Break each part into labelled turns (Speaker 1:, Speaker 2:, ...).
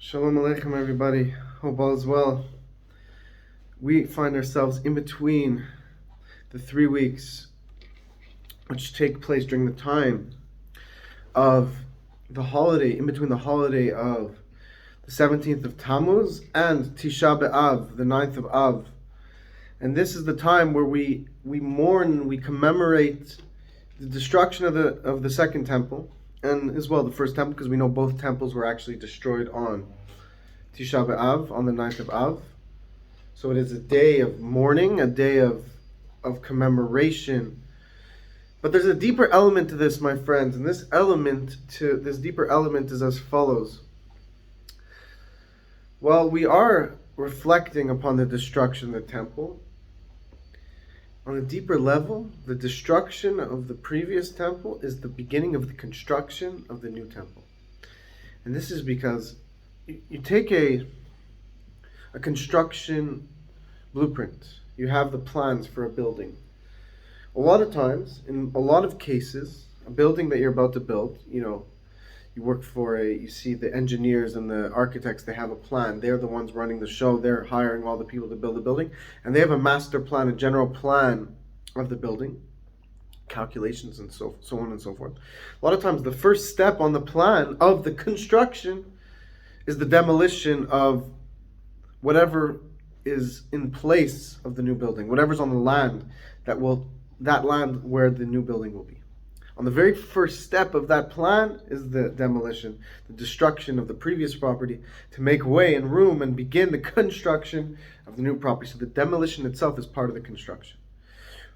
Speaker 1: Shalom Aleichem, everybody. Hope all is well. We find ourselves in between the 3 weeks which take place during the time of the holiday, in between the holiday of the 17th of Tammuz and Tisha B'AV, the 9th of Av. And this is the time where we mourn, we commemorate the destruction of the second temple, and as well the first temple, because we know both temples were actually destroyed on Tisha B'AV, on the 9th of Av. So it is a day of mourning, a day of commemoration. But there's a deeper element to this, my friends, and this deeper element is as follows. While we are reflecting upon the destruction of the temple, on a deeper level, the destruction of the previous temple is the beginning of the construction of the new temple. And this is because you take a construction blueprint. You have the plans for a building. A lot of times, in a lot of cases, a building that you're about to build, you see the engineers and the architects, they have a plan. They're the ones running the show. They're hiring all the people to build the building. And they have a master plan, a general plan of the building, calculations and so on and so forth. A lot of times the first step on the plan of the construction is the demolition of whatever is in place of the new building, whatever's on the land, that land where the new building will be. On the very first step of that plan is the demolition, the destruction of the previous property to make way and room and begin the construction of the new property. So the demolition itself is part of the construction.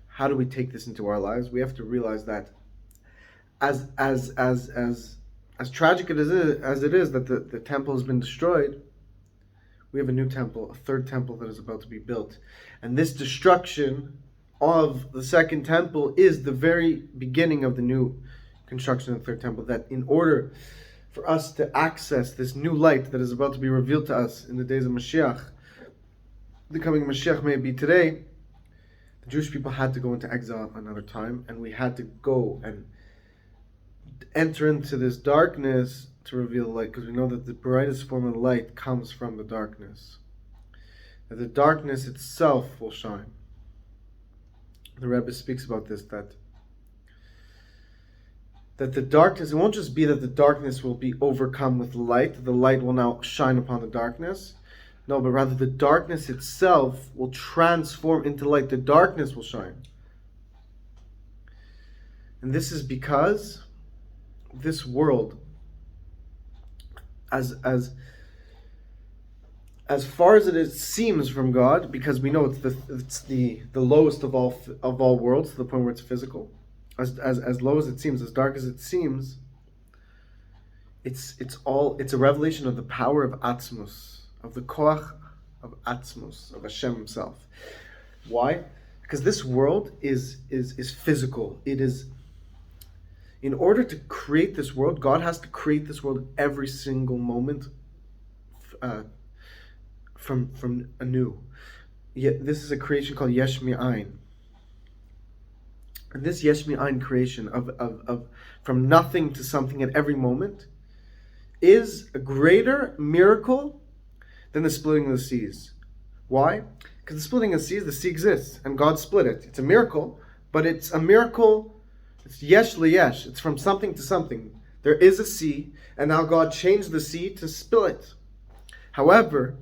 Speaker 1: How do we take this into our lives? We have to realize that as tragic as it is that the temple has been destroyed, we have a new temple, a third temple that is about to be built. And this destruction of the second temple is the very beginning of the new construction of the third temple, that in order for us to access this new light that is about to be revealed to us in the days of Mashiach, the coming Mashiach may be today, the Jewish people had to go into exile another time, and we had to go and enter into this darkness to reveal the light, because we know that the brightest form of light comes from the darkness. That the darkness itself will shine. The Rebbe speaks about this, that the darkness, it won't just be that the darkness will be overcome with light, the light will now shine upon the darkness. No, but rather the darkness itself will transform into light. The darkness will shine. And this is because this world, as far as it seems from God, because we know it's the lowest of all worlds, to the point where it's physical. As low as it seems, as dark as it seems, it's a revelation of the power of Atzmus, of the Koach of Atzmus, of Hashem Himself. Why? Because this world is physical. It is. In order to create this world, God has to create this world every single moment from anew. Yet this is a creation called Yesh Mi'ayin. And this Yesh Mi'ayin creation of from nothing to something at every moment is a greater miracle than the splitting of the seas. Why? Because the splitting of the sea exists, and God split it. It's a miracle, but it's a miracle. It's yesh liyesh. It's from something to something. There is a sea, and now God changed the sea to split. However,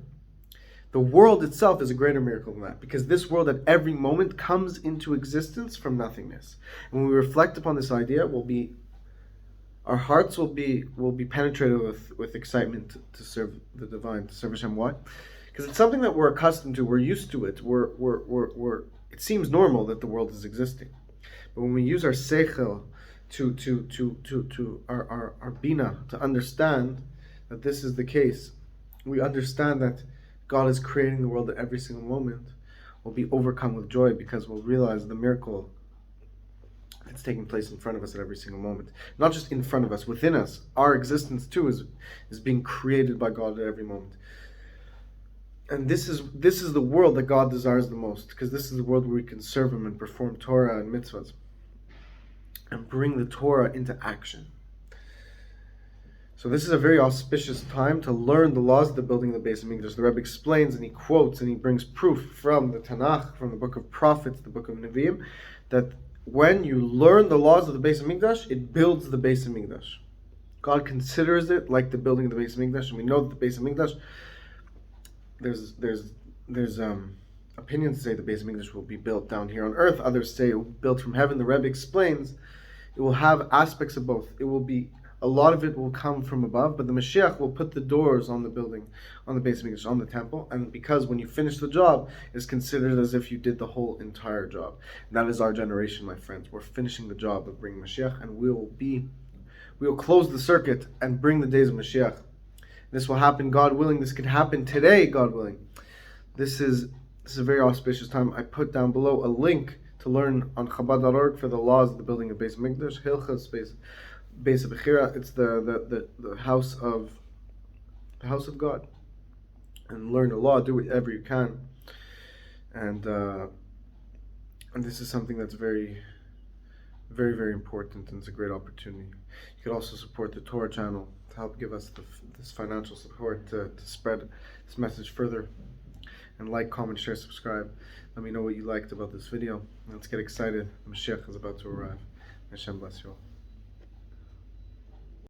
Speaker 1: the world itself is a greater miracle than that, because this world at every moment comes into existence from nothingness. And when we reflect upon this idea, our hearts will be penetrated with excitement to serve the divine, to serve Hashem. Why? Because it's something that we're accustomed to. We're used to it. It seems normal that the world is existing. But when we use our seichel to our bina to understand that this is the case, we understand that God is creating the world at every single moment. We'll be overcome with joy, because we'll realize the miracle that's taking place in front of us at every single moment. Not just in front of us, within us. Our existence too is being created by God at every moment. And this is the world that God desires the most, because this is the world where we can serve Him and perform Torah and mitzvahs and bring the Torah into action. So this is a very auspicious time to learn the laws of the building of the Beis Hamikdash. The Rebbe explains and he quotes and he brings proof from the Tanakh, from the book of prophets, the book of Nevi'im, that when you learn the laws of the Beis Hamikdash, it builds the Beis Hamikdash. God considers it like the building of the Beis Hamikdash, and we know that the Beis Hamikdash, there's opinions say the Beis Hamikdash will be built down here on earth. Others say it will be built from heaven. The Rebbe explains it will have aspects of both. It will be, a lot of it will come from above, but the Mashiach will put the doors on the building, on the Beis Hamikdash, on the temple, and because when you finish the job, it's considered as if you did the whole entire job. And that is our generation, my friends. We're finishing the job of bringing Mashiach, and we will close the circuit and bring the days of Mashiach. This will happen, God willing. This could happen today, God willing. This is a very auspicious time. I put down below a link to learn on Chabad.org for the laws of the building of Beis Hamikdash. Hilchas Beis Bechira. It's the house of God, and learn the law. Do whatever you can, and this is something that's very, very, very important, and it's a great opportunity. You could also support the Torah channel to help give us this financial support to spread this message further. And like, comment, share, subscribe. Let me know what you liked about this video. Let's get excited. Mashiach is about to arrive. Hashem bless you all.